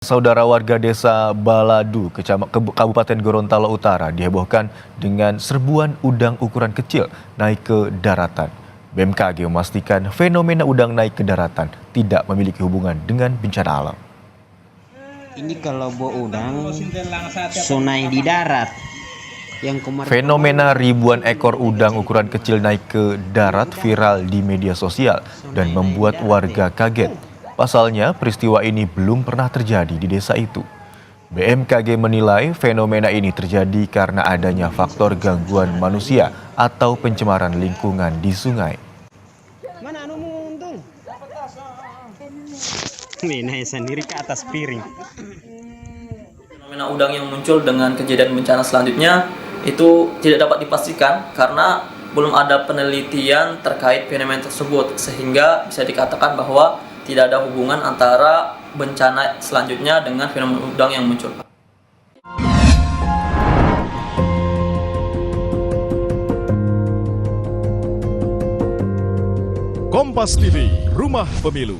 Saudara warga desa Baladu, Kabupaten Gorontalo Utara dihebohkan dengan serbuan udang ukuran kecil naik ke daratan. BMKG memastikan fenomena udang naik ke daratan tidak memiliki hubungan dengan bencana alam. Ini kalau bawa udang sunai di darat. Fenomena ribuan ekor udang ukuran kecil naik ke darat viral di media sosial dan membuat warga kaget. Pasalnya, peristiwa ini belum pernah terjadi di desa itu. BMKG menilai fenomena ini terjadi karena adanya faktor gangguan manusia atau pencemaran lingkungan di sungai. Mana anumu untung? Nih sendiri ke atas piring. Fenomena udang yang muncul dengan kejadian bencana selanjutnya itu tidak dapat dipastikan karena belum ada penelitian terkait fenomena tersebut, sehingga bisa dikatakan bahwa tidak ada hubungan antara bencana selanjutnya dengan fenomena udang yang muncul. Kompas TV, Rumah Pemilu.